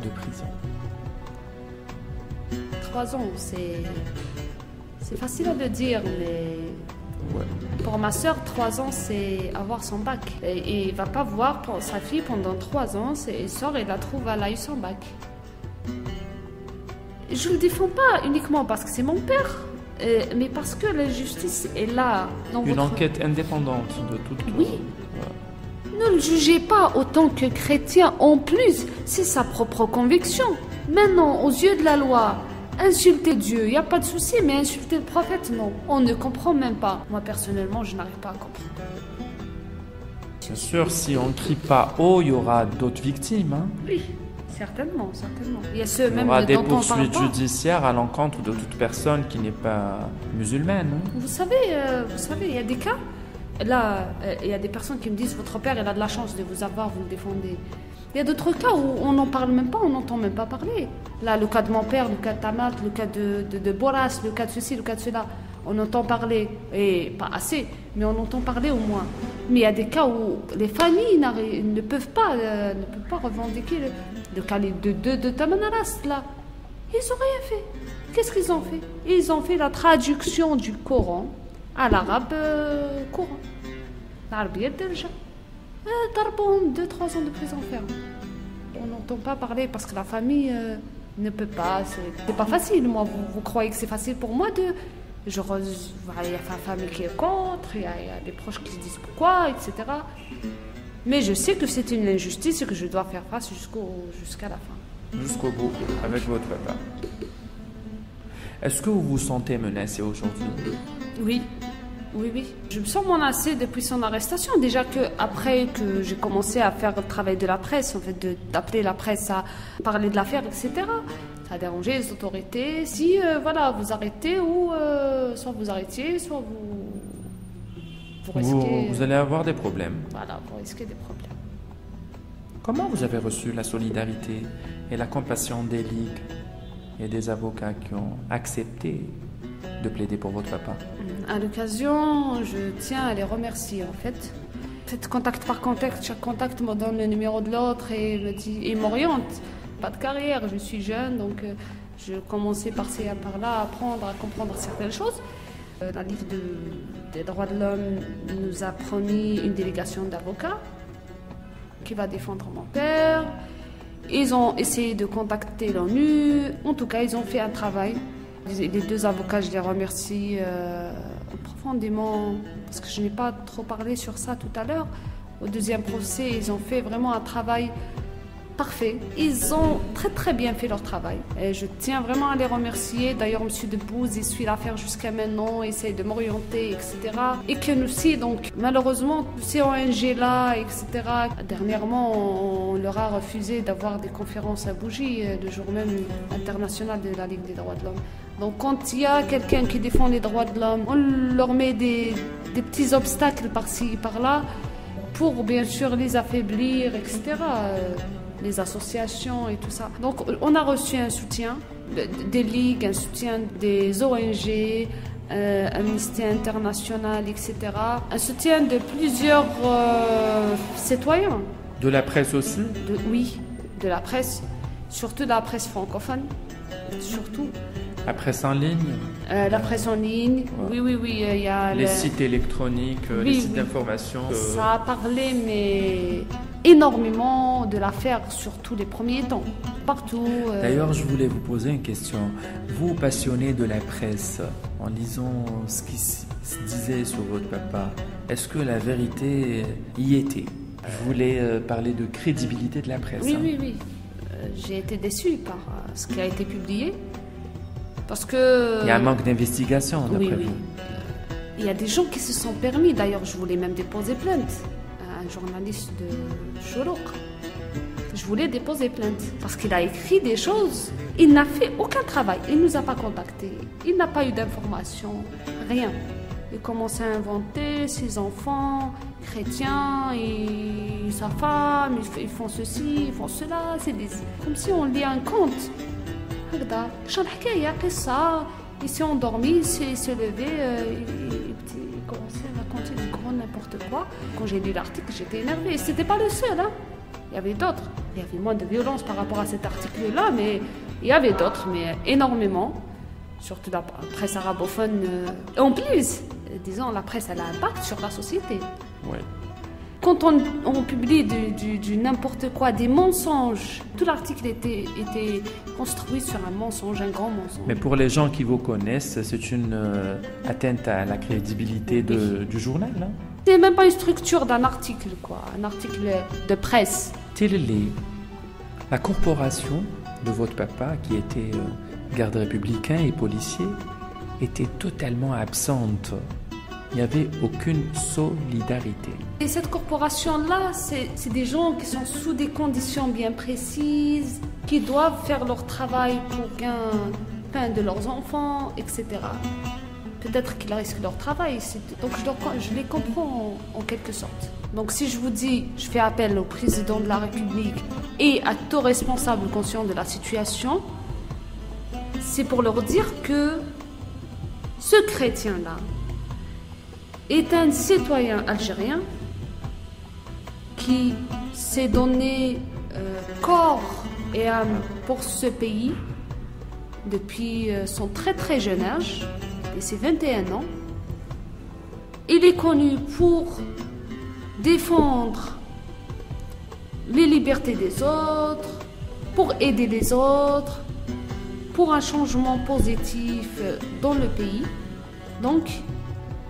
de prison? 3 ans, c'est facile à le dire, mais... Ouais. Pour ma soeur, 3 ans, c'est avoir son bac. Et il ne va pas voir sa fille pendant 3 ans. Elle sort et la trouve, elle a eu son bac. Je ne le défends pas uniquement parce que c'est mon père, mais parce que la justice est là. Une enquête indépendante de toute... Oui. Ne le jugez pas autant que chrétien. En plus, c'est sa propre conviction. Maintenant, aux yeux de la loi... Insulter Dieu, il n'y a pas de souci, mais insulter le prophète, non. On ne comprend même pas. Moi, personnellement, je n'arrive pas à comprendre. Bien sûr, si on ne crie pas haut, il y aura d'autres victimes. Hein. Oui, certainement, certainement. Il y a il y aura des poursuites judiciaires à l'encontre de toute personne qui n'est pas musulmane. Hein. Vous savez, il y a des cas. Là, il y a des personnes qui me disent, votre père, il a de la chance de vous avoir, vous le défendez. Il y a d'autres cas où on n'en parle même pas, on n'entend même pas parler. Là, le cas de mon père, le cas de Tamat, le cas de Boras, le cas de ceci, le cas de cela. On entend parler, et pas assez, mais on entend parler au moins. Mais il y a des cas où les familles ne peuvent pas revendiquer le cas de Tamanaras, là. Ils n'ont rien fait. Qu'est-ce qu'ils ont fait? Ils ont fait la traduction du Coran à l'arabe courant. L'arabiette déjà. Darboum, 2-3 ans de prison ferme. On n'entend pas parler parce que la famille ne peut pas. C'est pas facile. Moi, vous croyez que c'est facile pour moi de. Il y a la famille qui est contre, il y a des proches qui se disent pourquoi, etc. Mais je sais que c'est une injustice et que je dois faire face jusqu'à la fin. Jusqu'au bout, avec votre papa. Est-ce que vous vous sentez menacé aujourd'hui? Oui, oui, oui. Je me sens menacée depuis son arrestation. Déjà que après que j'ai commencé à faire le travail de la presse, en fait, d'appeler la presse à parler de l'affaire, etc. Ça a dérangé les autorités. Si, voilà, vous arrêtez ou soit vous arrêtiez, soit vous risquez... Vous allez avoir des problèmes. Voilà, vous risquez des problèmes. Comment vous avez reçu la solidarité et la compassion des ligues et des avocats qui ont accepté de plaider pour votre papa? À l'occasion, je tiens à les remercier en fait. Faites contact par contact, chaque contact me donne le numéro de l'autre et me dit et m'oriente. Pas de carrière, je suis jeune, donc je commençais par-ci et par-là à apprendre, à comprendre certaines choses. La Ligue des droits de l'homme nous a promis une délégation d'avocats qui va défendre mon père. Ils ont essayé de contacter l'ONU. En tout cas, ils ont fait un travail. Les deux avocats, je les remercie profondément parce que je n'ai pas trop parlé sur ça tout à l'heure. Au deuxième procès, ils ont fait vraiment un travail parfait. Ils ont très très bien fait leur travail. Et je tiens vraiment à les remercier. D'ailleurs, M. Debbouze, il suit l'affaire jusqu'à maintenant, essaye de m'orienter, etc. Et que nous aussi, donc, malheureusement, ces ONG-là, etc., dernièrement, on leur a refusé d'avoir des conférences à Bougie, le jour même international de la Ligue des droits de l'homme. Donc, quand il y a quelqu'un qui défend les droits de l'homme, on leur met des petits obstacles par-ci, par-là, pour bien sûr les affaiblir, etc., les associations et tout ça. Donc on a reçu un soutien des ligues, un soutien des ONG, Amnesty International, etc. Un soutien de plusieurs citoyens. De la presse aussi? Oui, de la presse, surtout de la presse francophone, surtout. La presse en ligne? La presse en ligne, ouais. Oui, il y a... Les sites électroniques, oui, les sites d'information. Ça a parlé, mais énormément de l'affaire, surtout les premiers temps, partout. D'ailleurs, je voulais vous poser une question. Vous, passionné de la presse, en lisant ce qui se disait sur votre papa, est-ce que la vérité y était? Je voulais parler de crédibilité de la presse. Oui, oui. J'ai été déçue par ce qui a été publié. Parce que... Il y a un manque d'investigation, d'après vous. Il y a des gens qui se sont permis. D'ailleurs, je voulais même déposer plainte. Un journaliste de Chourouk. Je voulais déposer plainte. Parce qu'il a écrit des choses. Il n'a fait aucun travail. Il ne nous a pas contactés. Il n'a pas eu d'informations. Rien. Il commence à inventer ses enfants chrétiens et sa femme. Ils font ceci, ils font cela. C'est comme si on lit un conte. Il s'est endormi, il s'est levé, il commençait à raconter du grand n'importe quoi. Quand j'ai lu l'article, j'étais énervée. C'était pas le seul, hein. Il y avait d'autres. Il y avait moins de violence par rapport à cet article-là, mais il y avait d'autres, mais énormément. Surtout la presse arabophone. En plus, disons, la presse, elle a un impact sur la société. Ouais. Quand on publie du n'importe quoi, des mensonges, tout l'article était construit sur un mensonge, un grand mensonge. Mais pour les gens qui vous connaissent, c'est une atteinte à la crédibilité du journal, hein? C'est même pas une structure d'un article, quoi, un article de presse. La corporation de votre papa, qui était garde républicain et policier, était totalement absente. Il n'y avait aucune solidarité. Et cette corporation-là, c'est des gens qui sont sous des conditions bien précises, qui doivent faire leur travail pour gain de leurs enfants, etc. Peut-être qu'ils risquent leur travail, donc je les comprends en quelque sorte. Donc si je vous dis, je fais appel au président de la République et à tout responsable conscient de la situation, c'est pour leur dire que ce chrétien-là est un citoyen algérien qui s'est donné corps et âme pour ce pays depuis son très très jeune âge, et ses 21 ans. Il est connu pour défendre les libertés des autres, pour aider les autres, pour un changement positif dans le pays. Donc,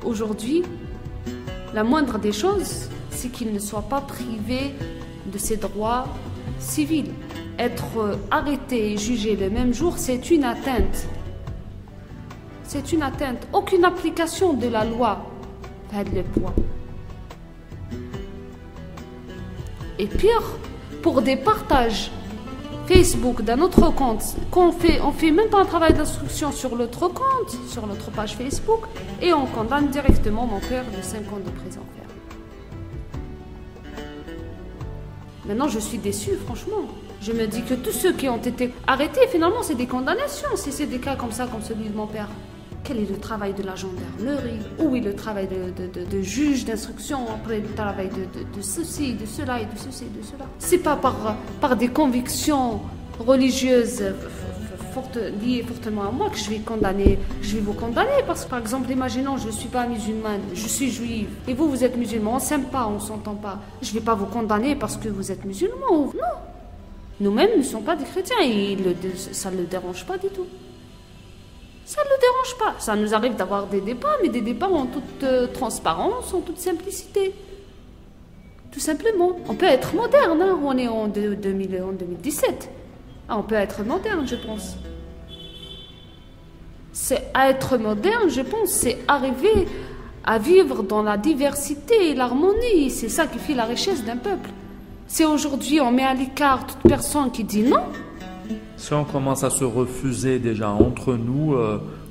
aujourd'hui, la moindre des choses, c'est qu'il ne soit pas privé de ses droits civils. Être arrêté et jugé le même jour, c'est une atteinte. C'est une atteinte. Aucune application de la loi fait le poids. Et pire, pour des partages Facebook d'un autre compte, on fait même pas un travail d'instruction sur l'autre compte, sur notre page Facebook, et on condamne directement mon père de 5 ans de prison ferme. Maintenant, je suis déçue, franchement. Je me dis que tous ceux qui ont été arrêtés, finalement, c'est des condamnations. Si c'est des cas comme ça, comme celui de mon père. Quel est le travail de la gendarmerie? Où est le travail de juge d'instruction? Après, le travail de ceci, de cela et de ceci et de cela. C'est pas par des convictions religieuses liées fortement à moi que je vais vous condamner. Parce que, par exemple, imaginons, je ne suis pas musulmane, je suis juive. Et vous, vous êtes musulman, on ne s'aime pas, on ne s'entend pas. Je ne vais pas vous condamner parce que vous êtes musulman. Non. Nous-mêmes ne sommes pas des chrétiens et ça ne le dérange pas du tout. Ça ne le dérange pas. Ça nous arrive d'avoir des débats, mais des débats en toute transparence, en toute simplicité. Tout simplement. On peut être moderne, hein. On est en 2017. On peut être moderne, je pense. C'est être moderne, je pense, c'est arriver à vivre dans la diversité et l'harmonie. C'est ça qui fait la richesse d'un peuple. Si aujourd'hui on met à l'écart toute personne qui dit non, si on commence à se refuser déjà entre nous,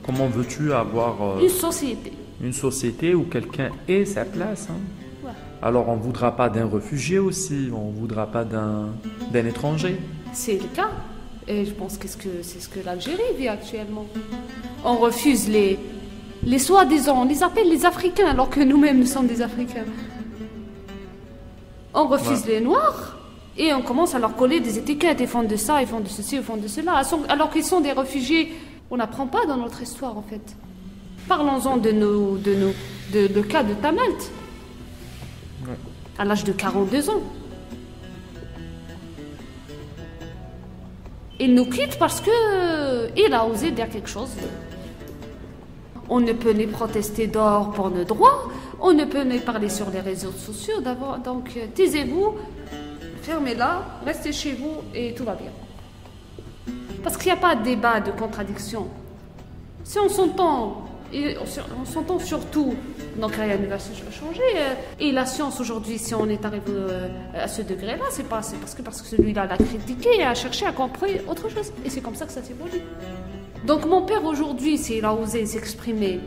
comment veux-tu avoir une société? Une société où quelqu'un ait sa place, hein. Ouais. Alors on ne voudra pas d'un réfugié aussi, on ne voudra pas d'un étranger. C'est le cas. Et je pense que c'est ce que l'Algérie vit actuellement. On refuse les soi-disant, on les appelle les Africains alors que nous-mêmes nous sommes des Africains. On refuse les Noirs et on commence à leur coller des étiquettes. Ils font de ça, ils font de ceci, ils font de cela. Alors qu'ils sont des réfugiés. On n'apprend pas dans notre histoire en fait. Parlons-en de le cas de Tamelt. Ouais. À l'âge de 42 ans. Il nous quitte parce qu'il a osé dire quelque chose. On ne peut ni protester dehors pour nos droits, on ne peut ni parler sur les réseaux sociaux. Donc, taisez-vous, fermez-la, restez chez vous et tout va bien. Parce qu'il n'y a pas de débat, de contradiction. Si on s'entend, et on s'entend surtout, donc rien ne va changer. Et la science aujourd'hui, si on est arrivé à ce degré-là, c'est parce que celui-là l'a critiqué et a cherché à comprendre autre chose. Et c'est comme ça que ça s'est produit. Donc mon père aujourd'hui, s'il a osé s'exprimer,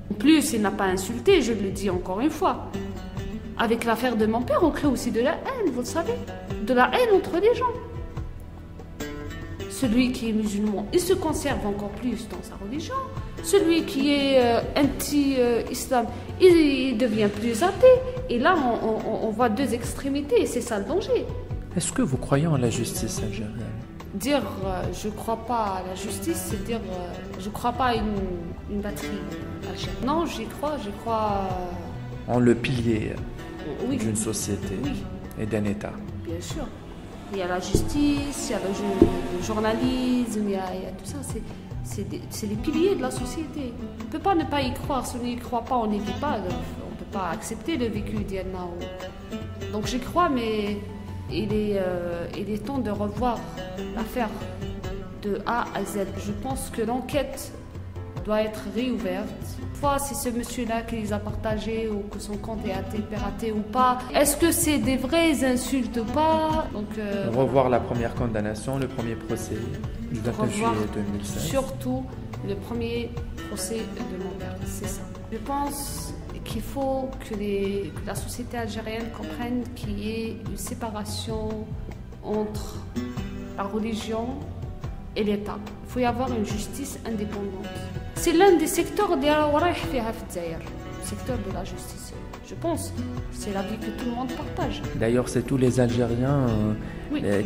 en plus il n'a pas insulté, je le dis encore une fois. Avec l'affaire de mon père, on crée aussi de la haine, vous le savez. De la haine entre les gens. Celui qui est musulman, il se conserve encore plus dans sa religion. Celui qui est anti-islam, il devient plus athée. Et là, on voit deux extrémités et c'est ça le danger. Est-ce que vous croyez en la justice algérienne? Dire je crois pas à la justice, c'est dire je crois pas à une batterie algérienne. Non, j'y crois, en le pilier d'une société et d'un État. Bien sûr. Il y a la justice, il y a le journalisme, il y a tout ça. C'est les piliers de la société. On ne peut pas ne pas y croire. Si on n'y croit pas, on n'y vit pas. On ne peut pas accepter le vécu d'Yalna. Donc j'y crois, mais il est temps de revoir l'affaire de A à Z. Je pense que l'enquête doit être réouverte. Fois c'est ce monsieur-là qui les a partagés ou que son compte est piraté ou pas. Est-ce que c'est des vraies insultes ou pas? Donc, revoir la première condamnation, le premier procès du 29 juillet 2016. Surtout le premier procès de mon père, c'est ça. Je pense qu'il faut que la société algérienne comprenne qu'il y ait une séparation entre la religion et l'État. Il faut y avoir une justice indépendante. C'est l'un des secteurs de la justice. Je pense, c'est l'avis que tout le monde partage. D'ailleurs, c'est tous les Algériens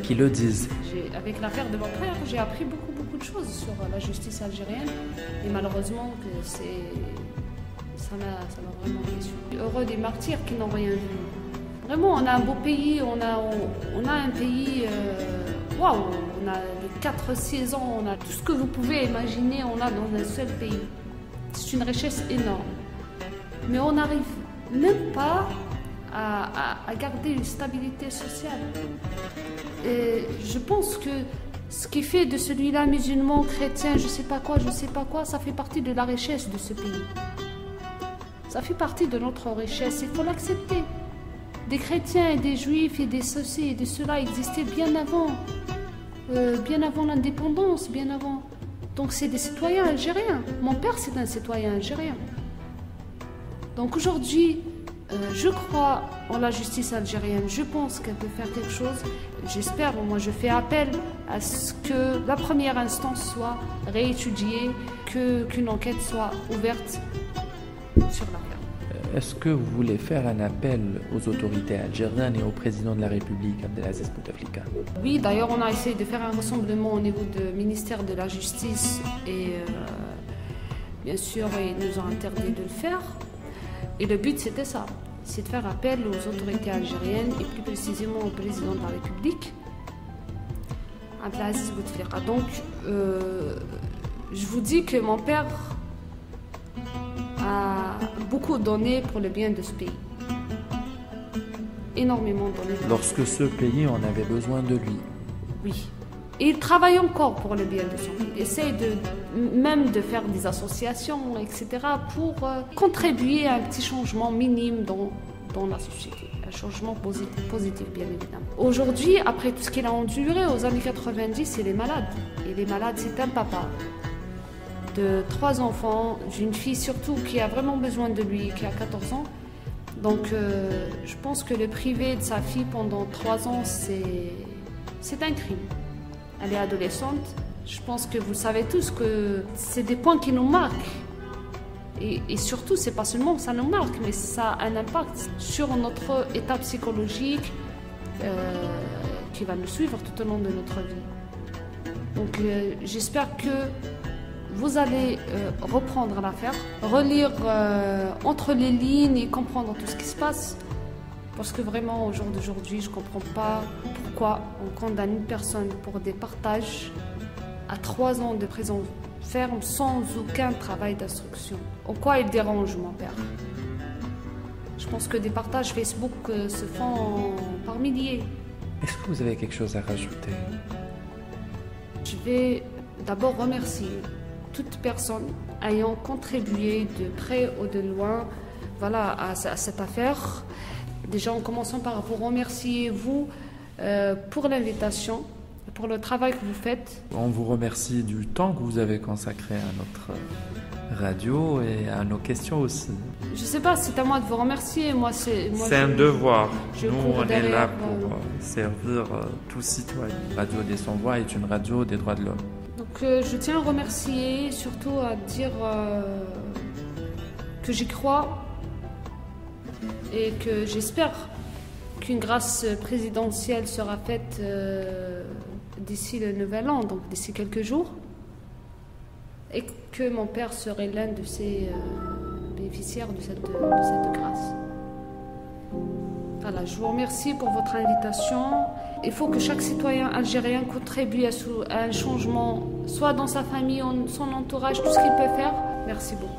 qui le disent. Avec l'affaire de mon frère, j'ai appris beaucoup de choses sur la justice algérienne. Et malheureusement, ça m'a vraiment déçu. Heureux des martyrs qui n'ont rien vu. Vraiment, on a un beau pays, on a un pays... Waouh, on a les 4 saisons, on a tout ce que vous pouvez imaginer, on a dans un seul pays. C'est une richesse énorme. Mais on n'arrive même pas à garder une stabilité sociale. Et je pense que Ce qui fait de celui-là musulman, chrétien, je sais pas quoi, ça fait partie de la richesse de ce pays. Ça fait partie de notre richesse, il faut l'accepter. Des chrétiens et des juifs et des ceci et de cela existaient bien avant l'indépendance, bien avant. Donc c'est des citoyens algériens. Mon père c'est un citoyen algérien. Donc aujourd'hui, je crois en la justice algérienne. Je pense qu'elle peut faire quelque chose. J'espère, moi je fais appel à ce que la première instance soit réétudiée, qu'une enquête soit ouverte sur l'affaire. Est-ce que vous voulez faire un appel aux autorités algériennes et au président de la République, Abdelaziz Bouteflika? Oui, d'ailleurs, on a essayé de faire un rassemblement au niveau du ministère de la Justice et bien sûr, ils nous ont interdit de le faire. Et le but, c'était ça, c'est de faire appel aux autorités algériennes et plus précisément au président de la République, Abdelaziz Bouteflika. Donc, je vous dis que mon père a beaucoup donné pour le bien de ce pays. Énormément donné. Lorsque ce pays en avait besoin de lui. Oui. Et il travaille encore pour le bien de son pays. Il essaie même de faire des associations, etc. pour contribuer à un petit changement minime dans la société. Un changement positif, bien évidemment. Aujourd'hui, après tout ce qu'il a enduré aux années 90, il est malade. Il est malade, c'est un papa de 3 enfants, d'une fille surtout qui a vraiment besoin de lui, qui a 14 ans. Donc je pense que le priver de sa fille pendant 3 ans, c'est un crime. Elle est adolescente. Je pense que vous savez tous que c'est des points qui nous marquent. Et surtout, c'est pas seulement ça nous marque, mais ça a un impact sur notre état psychologique qui va nous suivre tout au long de notre vie. Donc j'espère que vous allez reprendre l'affaire, relire entre les lignes et comprendre tout ce qui se passe. Parce que vraiment, au jour d'aujourd'hui, je ne comprends pas pourquoi on condamne une personne pour des partages à 3 ans de prison ferme sans aucun travail d'instruction. En quoi il dérange mon père? Je pense que des partages Facebook se font par milliers. Est-ce que vous avez quelque chose à rajouter? Je vais d'abord remercier toute personne ayant contribué de près ou de loin à cette affaire. Déjà en commençant par vous remercier, vous, pour l'invitation, pour le travail que vous faites. On vous remercie du temps que vous avez consacré à notre radio et à nos questions aussi. Je ne sais pas, c'est à moi de vous remercier. C'est un devoir. Nous, on est là pour servir tout citoyen. Radio des Sans-Voix est une radio des droits de l'homme. Donc je tiens à remercier, surtout à dire que j'y crois et que j'espère qu'une grâce présidentielle sera faite d'ici le Nouvel An, donc d'ici quelques jours, et que mon père serait l'un de ces bénéficiaires de cette grâce. Voilà, je vous remercie pour votre invitation. Il faut que chaque citoyen algérien contribue à un changement, soit dans sa famille, son entourage, tout ce qu'il peut faire. Merci beaucoup.